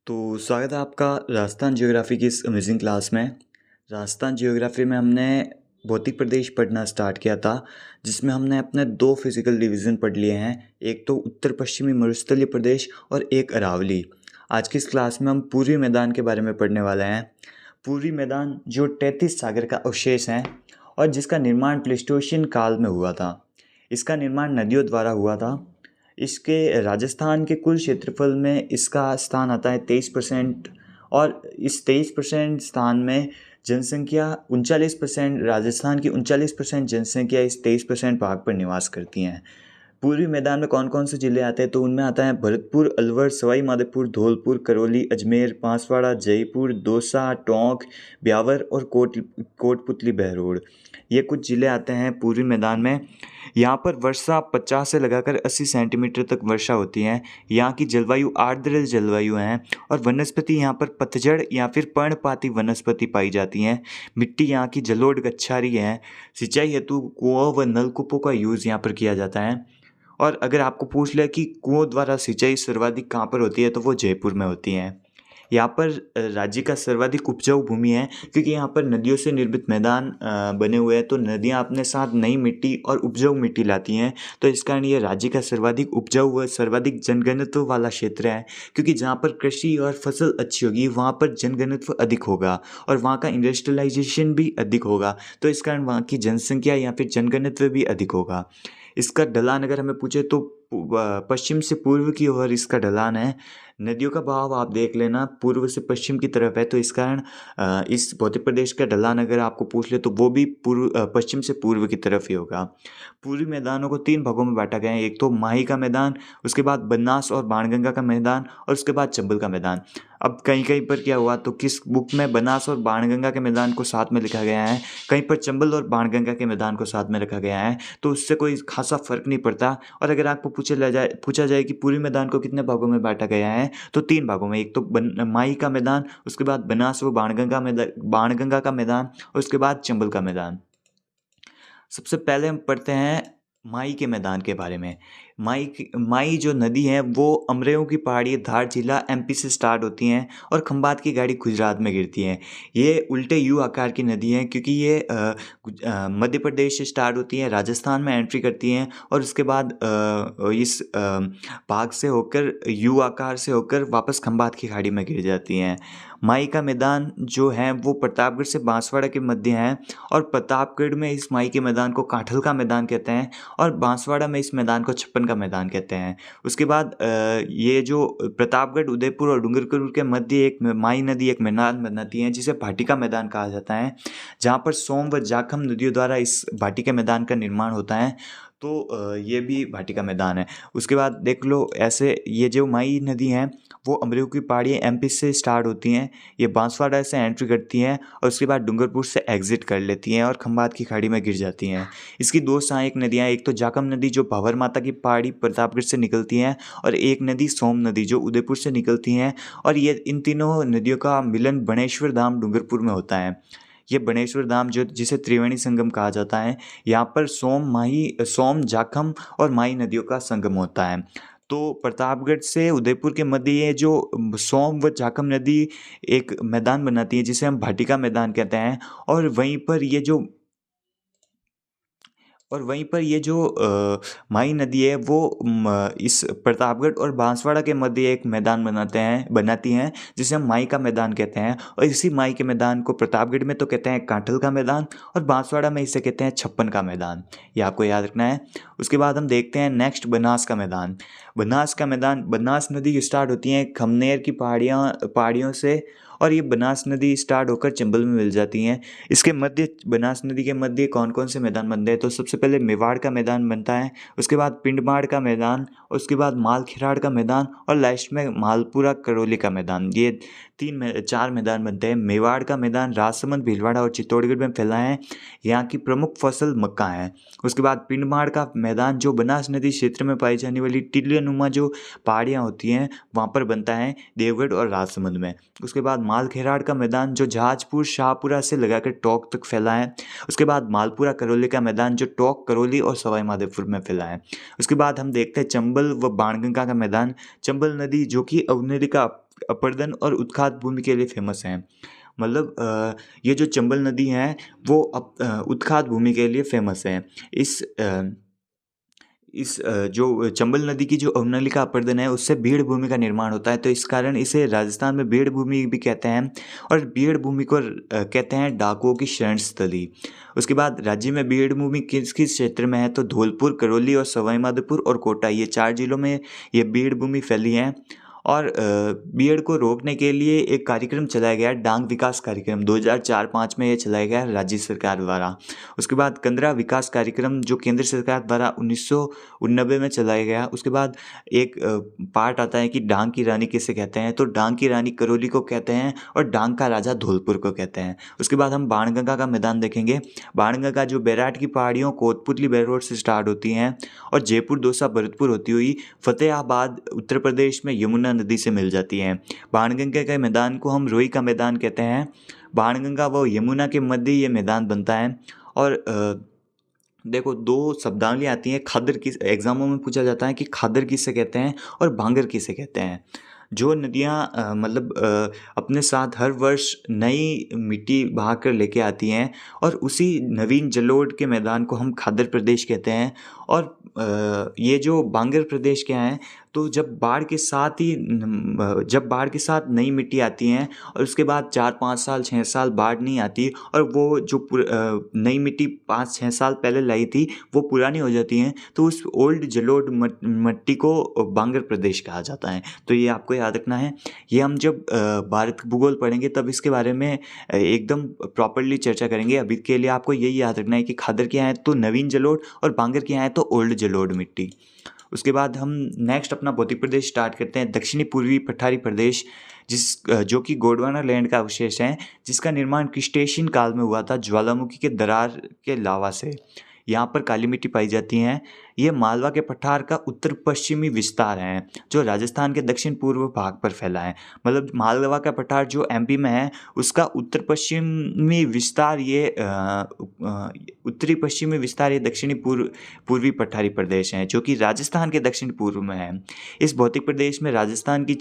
तो स्वागत है आपका राजस्थान ज्योग्राफी की इस अमेजिंग क्लास में। राजस्थान ज्योग्राफी में हमने भौतिक प्रदेश पढ़ना स्टार्ट किया था, जिसमें हमने अपने दो फिजिकल डिवीज़न पढ़ लिए हैं, एक तो उत्तर पश्चिमी मरुस्थलीय प्रदेश और एक अरावली। आज की इस क्लास में हम पूर्वी मैदान के बारे में पढ़ने वाले हैं। पूर्वी मैदान जो 33 सागर का अवशेष है और जिसका निर्माण प्लेस्टोशियन काल में हुआ था। इसका निर्माण नदियों द्वारा हुआ था। इसके राजस्थान के कुल क्षेत्रफल में इसका स्थान आता है 23%। और इस 23% स्थान में जनसंख्या 39%, राजस्थान की 39% जनसंख्या इस 23% भाग पर निवास करती हैं। पूर्वी मैदान में कौन कौन से ज़िले आते हैं, तो उनमें आता है भरतपुर, अलवर, सवाई माधोपुर, धौलपुर, करौली, अजमेर, बांसवाड़ा, जयपुर, दौसा, टोंक, ब्यावर और कोटपुतली, बहरोड। ये कुछ ज़िले आते हैं पूर्वी मैदान में। यहाँ पर वर्षा 50 से लगाकर 80 सेंटीमीटर तक वर्षा होती है। यहाँ की जलवायु आर्द्र जलवायु है और वनस्पति यहाँ पर पतझड़ या फिर पर्णपाती वनस्पति पाई जाती हैं। मिट्टी यहाँ की जलोढ़ कच्छारी है। सिंचाई हेतु कुओं व नलकूपों का यूज़ यहाँ पर किया जाता है। और अगर आपको पूछ ले कि कुओं द्वारा सिंचाई सर्वाधिक कहाँ पर होती है, तो वो जयपुर में होती है। यहाँ पर राज्य का सर्वाधिक उपजाऊ भूमि है, क्योंकि यहाँ पर नदियों से निर्मित मैदान बने हुए हैं। तो नदियाँ अपने साथ नई मिट्टी और उपजाऊ मिट्टी लाती हैं। तो इस कारण ये राज्य का सर्वाधिक उपजाऊ व सर्वाधिक जनघनत्व वाला क्षेत्र है, क्योंकि जहाँ पर कृषि और फसल अच्छी होगी वहाँ पर जनघनत्व अधिक होगा और वहाँ का इंडस्ट्रियलाइजेशन भी अधिक होगा। तो इस कारण वहाँ की जनसंख्या या फिर जनघनत्व भी अधिक होगा। इसका ढलान अगर हमें पूछे तो पश्चिम से पूर्व की ओर इसका ढलान है। नदियों का बहाव आप देख लेना पूर्व से पश्चिम की तरफ है, तो इस कारण इस भौतिक प्रदेश का ढलान अगर आपको पूछ ले तो वो भी पश्चिम से पूर्व की तरफ ही होगा। पूर्वी मैदानों को 3 भागों में बांटा गया है, एक तो माही का मैदान, उसके बाद बनास और बाणगंगा का मैदान और उसके बाद चंबल का मैदान। अब कहीं कहीं पर क्या हुआ, तो किस बुक में बनास और बाणगंगा के मैदान को साथ में लिखा गया है, कहीं पर चंबल और बाणगंगा के मैदान को साथ में रखा गया है, तो उससे कोई खासा फर्क नहीं पड़ता। और अगर आपको पूछा जाए कि पूर्वी मैदान को कितने भागों में बांटा गया है, तो 3 भागों में, एक तो माही का मैदान, उसके बाद बनास व बाणगंगा का मैदान और उसके बाद चंबल का मैदान। सबसे पहले हम पढ़ते हैं माई के मैदान के बारे में। माई जो नदी है वो अमरेऊ की पहाड़ी धार जिला एमपी से स्टार्ट होती हैं और खंबात की गाड़ी गुजरात में गिरती हैं। ये उल्टे यू आकार की नदी है, क्योंकि ये मध्य प्रदेश से स्टार्ट होती हैं, राजस्थान में एंट्री करती हैं और उसके बाद इस भाग से होकर यू आकार से होकर वापस खंबात की खाड़ी में गिर जाती हैं। माई का मैदान जो है वो प्रतापगढ़ से बांसवाड़ा के मध्य है और प्रतापगढ़ में इस माई के मैदान को काठल का मैदान कहते हैं और बांसवाड़ा में इस मैदान को छप्पन का मैदान कहते हैं। उसके बाद ये जो प्रतापगढ़, उदयपुर और डूंगरपुर के मध्य एक माई नदी एक मैदान बनाती है, जिसे भाटी का मैदान कहा जाता है, जहाँ पर सोम व जाखम नदियों द्वारा इस भाटी के मैदान का निर्माण होता है। तो ये भी भाटी का मैदान है। उसके बाद देख लो, ऐसे ये जो माई नदी है वो अमरेऊ की पहाड़ियाँ एमपी से स्टार्ट होती हैं, ये बांसवाड़ा से एंट्री करती हैं और उसके बाद डूंगरपुर से एग्जिट कर लेती हैं और खंबात की खाड़ी में गिर जाती हैं। इसकी दो सहायक नदियाँ, एक तो जाखम नदी जो भावर माता की पहाड़ी प्रतापगढ़ से निकलती हैं और एक नदी सोम नदी जो उदयपुर से निकलती हैं। और ये इन तीनों नदियों का मिलन बनेश्वर धाम डूंगरपुर में होता है। ये बनेश्वर धाम जो जिसे त्रिवेणी संगम कहा जाता है, यहाँ पर सोम, जाखम और माही नदियों का संगम होता है। तो प्रतापगढ़ से उदयपुर के मध्य ये जो सोम व जाखम नदी एक मैदान बनाती है, जिसे हम भाटी का मैदान कहते हैं। और वहीं पर ये जो माही नदी है वो इस प्रतापगढ़ और बांसवाड़ा के मध्य एक मैदान बनाती हैं, जिसे हम माही का मैदान कहते हैं। और इसी माही के मैदान को प्रतापगढ़ में तो कहते हैं काठल का मैदान और बांसवाड़ा में इसे कहते हैं छप्पन का मैदान। ये आपको याद रखना है। उसके बाद हम देखते हैं नेक्स्ट बनास का मैदान। बनास नदी स्टार्ट होती है खमनेर की पहाड़ियों से और ये बनास नदी स्टार्ट होकर चंबल में मिल जाती हैं। इसके मध्य, बनास नदी के मध्य कौन कौन से मैदान बनते हैं, तो सबसे पहले मेवाड़ का मैदान बनता है, उसके बाद पिंडमाड़ का मैदान, उसके बाद मालखेराड़ का मैदान और लास्ट में मालपुरा करौली का मैदान। ये 4 मैदान बनते हैं। मेवाड़ का मैदान राजसमंद, भीलवाड़ा और चित्तौड़गढ़ में फैला है। यहाँ की प्रमुख फसल मक्का है। उसके बाद पिंडमाड़ का मैदान जो बनास नदी क्षेत्र में पाई जाने वाली टिल्लियानुमा जो पहाड़ियाँ होती हैं वहाँ पर बनता है, देवगढ़ और राजसमंद में। उसके बाद मालखेराड़ का मैदान जो जहाजपुर शाहपुरा से लगाकर टोंक तक फैला है। उसके बाद मालपुरा करौली का मैदान जो टोंक, करौली और सवाई माधोपुर में फैला है। उसके बाद हम देखते हैं चंबल व बाणगंगा का मैदान। चंबल नदी जो कि अवनदी का अपर्दन और उत्खात भूमि के लिए फेमस है। मतलब ये जो चंबल नदी है वो उत्खात भूमि के लिए फेमस है। इस जो चंबल नदी की जो अवनलिका अपर्दन है उससे बीड़ भूमि का निर्माण होता है, तो इस कारण इसे राजस्थान में बीड़ भूमि भी कहते हैं। और बीड़ भूमि को कहते हैं डाकुओं की शरण स्थली। उसके बाद राज्य में बीड़ भूमि किस किस क्षेत्र में है, तो धौलपुर, करौली और सवाई माधोपुर और कोटा, ये 4 जिलों में ये बीड़ भूमि फैली है। और बीड़ को रोकने के लिए एक कार्यक्रम चलाया गया, डांग विकास कार्यक्रम 2004-05 में ये चलाया गया राज्य सरकार द्वारा। उसके बाद कंदरा विकास कार्यक्रम जो केंद्र सरकार द्वारा 1989 में चलाया गया। उसके बाद एक पार्ट आता है कि डांग की रानी किसे कहते हैं, तो डांग की रानी करौली को कहते हैं और डांग का राजा धौलपुर को कहते हैं। उसके बाद हम बाणगंगा का मैदान देखेंगे। बाणगंगा जो बैराट की पहाड़ियों कोतपुतली बैरोड से स्टार्ट होती हैं और जयपुर, दौसा, भरतपुर होती हुई फतेहाबाद उत्तर प्रदेश में यमुना नदी से मिल जाती हैं। बाणगंगा के मैदान को हम रोई का मैदान कहते हैं। बाणगंगा व यमुना के मध्य ये मैदान बनता है। और देखो 2 शब्दावली आती हैं, खादर किस एग्जामों में पूछा जाता है कि खादर किसे कहते हैं और भांगर किसे कहते हैं। जो नदियाँ मतलब अपने साथ हर वर्ष नई मिट्टी बहा कर लेके आती हैं और उसी नवीन जलोढ़ के मैदान को हम खादर प्रदेश कहते हैं। और ये जो बांगर प्रदेश क्या हैं, तो जब बाढ़ के साथ नई मिट्टी आती हैं और उसके बाद 4-5 साल 6 साल बाढ़ नहीं आती और वो जो नई मिट्टी 5-6 साल पहले लाई थी वो पुरानी हो जाती हैं, तो उस ओल्ड जलोढ़ मिट्टी को बांगर प्रदेश कहा जाता है। तो ये आपको याद रखना है। ये हम जब भारत भूगोल पढ़ेंगे तब इसके बारे में एकदम प्रॉपरली चर्चा करेंगे। अभी के लिए आपको यही याद रखना है कि खादर क्या है तो नवीन जलोढ़ और बांगर क्या है तो ओल्ड जलोढ़ मिट्टी। उसके बाद हम नेक्स्ट अपना भौतिक प्रदेश स्टार्ट करते हैं, दक्षिणी पूर्वी पठारी प्रदेश, जो कि गोंडवाना लैंड का अवशेष है, जिसका निर्माण क्रिस्टेशियन काल में हुआ था ज्वालामुखी के दरार के लावा से। यहाँ पर काली मिट्टी पाई जाती हैं। ये मालवा के पठार का उत्तर पश्चिमी विस्तार है जो राजस्थान के दक्षिण पूर्व भाग पर फैला है। मतलब मालवा का पठार जो एमपी में है उसका उत्तर पश्चिमी विस्तार ये उत्तरी पश्चिमी विस्तार ये दक्षिणी पूर्वी पठारी प्रदेश हैं जो कि राजस्थान के दक्षिण पूर्व में है। इस भौतिक प्रदेश में राजस्थान के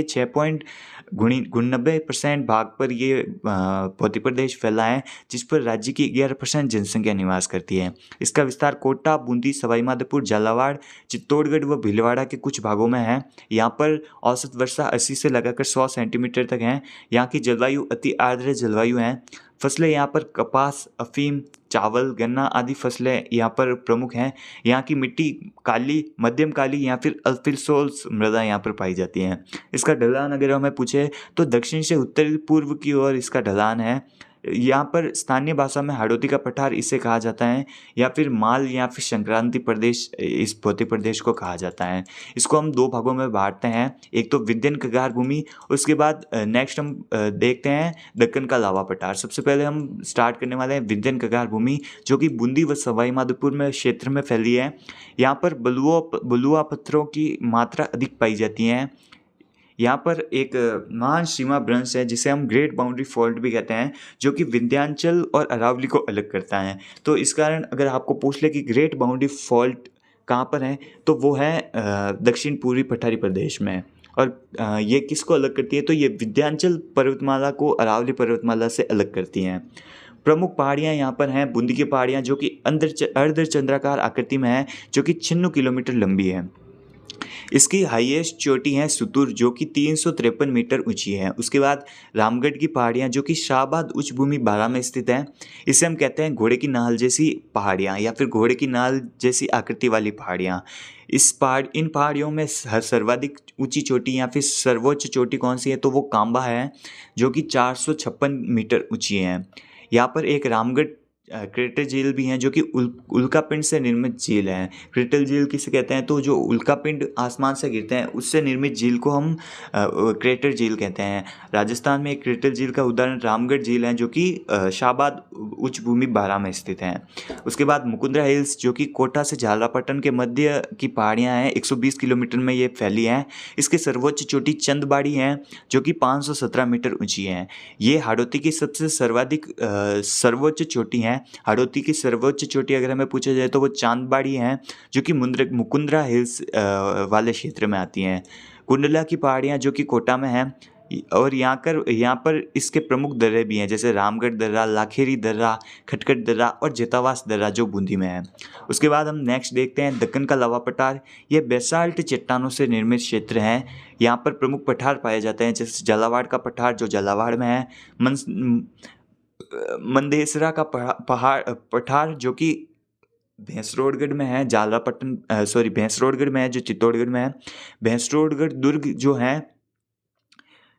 6.99% भाग पर ये भौतिक प्रदेश फैला है, जिस पर राज्य की 11% जनसंख्या निवास करती है। इसका विस्तार कोटा, बूंदी, सवाई माधोपुर, झालावाड़, चित्तौड़गढ़ व भीलवाड़ा के कुछ भागों में है। यहाँ पर औसत वर्षा 80 से लगाकर 100 सेंटीमीटर तक है। यहाँ की जलवायु अति आर्द्र जलवायु है। फसलें यहाँ पर कपास, अफीम, चावल, गन्ना आदि फसलें यहाँ पर प्रमुख हैं। यहाँ की मिट्टी काली, मध्यम काली या फिर अल्फिलसोल्स मृदा यहाँ पर पाई जाती हैं। इसका ढलान अगर हमें पूछे तो दक्षिण से उत्तर पूर्व की ओर इसका ढलान है। यहाँ पर स्थानीय भाषा में हाड़ौती का पठार इसे कहा जाता है या फिर माल या फिर संक्रांति प्रदेश इस भौतिक प्रदेश को कहा जाता है। इसको हम 2 भागों में बांटते हैं, एक तो विंध्यन कगार भूमि, उसके बाद नेक्स्ट हम देखते हैं दक्कन का लावा पठार। सबसे पहले हम स्टार्ट करने वाले हैं विंध्यन कगार भूमि जो कि बूंदी व सवाई माधोपुर में क्षेत्र में फैली है। यहाँ पर बलुआ पत्थरों की मात्रा अधिक पाई जाती है। यहाँ पर एक महान सीमा भ्रंश है जिसे हम ग्रेट बाउंड्री फॉल्ट भी कहते हैं, जो कि विंध्याचल और अरावली को अलग करता है। तो इस कारण अगर आपको पूछ ले कि ग्रेट बाउंड्री फॉल्ट कहाँ पर है तो वो है दक्षिण पूर्वी पठारी प्रदेश में। और ये किसको अलग करती है तो ये विंध्याचल पर्वतमाला को अरावली पर्वतमाला से अलग करती हैं। प्रमुख पहाड़ियाँ यहाँ पर हैं बूंदी की पहाड़ियाँ जो कि अर्धचंद्राकार आकृति में है, जो कि 96 किलोमीटर लंबी है। इसकी हाईएस्ट चोटी है सुतुर जो कि 353 मीटर ऊंची है। उसके बाद रामगढ़ की पहाड़ियाँ जो कि शाहबाद उच्च भूमि 12 में स्थित है। इसे हम कहते हैं घोड़े की नाल जैसी पहाड़ियाँ या फिर घोड़े की नाल जैसी आकृति वाली पहाड़ियाँ। इन पहाड़ियों में सर्वाधिक ऊंची चोटी या फिर सर्वोच्च चोटी कौन सी है तो वो कांबा है जो कि 456 मीटर ऊंची है। यहाँ पर एक रामगढ़ क्रेटर झील भी हैं जो कि उल्कापिंड से निर्मित झील हैं। क्रेटर झील किसे कहते हैं, तो जो उल्कापिंड आसमान से गिरते हैं उससे निर्मित झील को हम क्रेटर झील कहते हैं। राजस्थान में एक क्रेटर झील का उदाहरण रामगढ़ झील है जो कि शाहबाद उच्च भूमि बारां में स्थित है। उसके बाद मुकुंदरा हिल्स जो कि कोटा से झालरापाटन के मध्य की पहाड़ियाँ हैं, 120 किलोमीटर में ये फैली हैं। इसकी सर्वोच्च चोटी चंदबाड़ी है जो कि 517 मीटर ऊंची है। ये हाड़ौती की सबसे सर्वाधिक सर्वोच्च चोटी है। हाड़ौती की सर्वोच्च चोटी अगर हमें पूछा जाए तो वो चांदबाड़ी है जो कि मुकुंदरा हिल्स वाले क्षेत्र में आती हैं। कुंडला की पहाड़ियाँ जो कि कोटा में हैं और यहाँ पर इसके प्रमुख दर्रे भी हैं जैसे रामगढ़ दर्रा, लाखेरी दर्रा, खटखट दर्रा और जेतावास दर्रा जो बूंदी में है। उसके बाद हम नेक्स्ट देखते हैं दक्कन का लावा पठार। ये बेसाल्ट चट्टानों से निर्मित क्षेत्र हैं। यहाँ पर प्रमुख पठार पाए जाते हैं जैसे झालावाड़ का पठार जो झालावाड़ में है, मंदेसरा का पठार जो कि भैंसरोडगढ़ में है, भैंसरोडगढ़ में है जो चित्तौड़गढ़ में है। भैंसरोडगढ़ दुर्ग जो है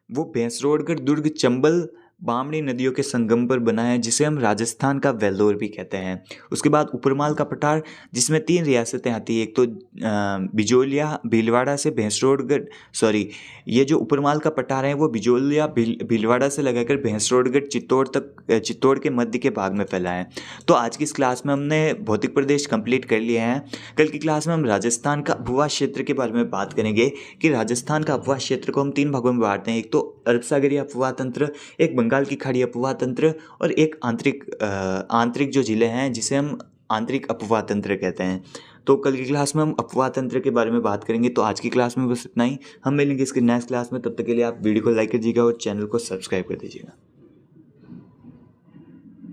वो भैंसरोडगढ़ दुर्ग चंबल बामणी नदियों के संगम पर बना है जिसे हम राजस्थान का वेल्लोर भी कहते हैं। उसके बाद उपरमाल का पठार जिसमें 3 रियासतें आती है, एक तो बिजोलिया भीलवाड़ा से ये जो उपरमाल का पठार है वो बिजोलिया भीलवाड़ा से लगाकर भैंसरोडगढ़ चित्तौड़ के मध्य के भाग में फैला है। तो आज की इस क्लास में हमने भौतिक प्रदेश कंप्लीट कर लिए हैं। कल की क्लास में हम राजस्थान का उपवास क्षेत्र के बारे में बात करेंगे कि राजस्थान का उपवास क्षेत्र को हम 3 भागों में बांटते हैं, एक तो अरब सागरीय अपवाह तंत्र, एक बंगाल की खाड़ी अपवाह तंत्र और एक आंतरिक जो जिले हैं जिसे हम आंतरिक अपवाह तंत्र कहते हैं। तो कल की क्लास में हम अपवाह तंत्र के बारे में बात करेंगे। तो आज की क्लास में बस इतना ही, हम मिलेंगे इसके नेक्स्ट क्लास में। तब तक के लिए आप वीडियो को लाइक कर दीजिएगा और चैनल को सब्सक्राइब कर दीजिएगा।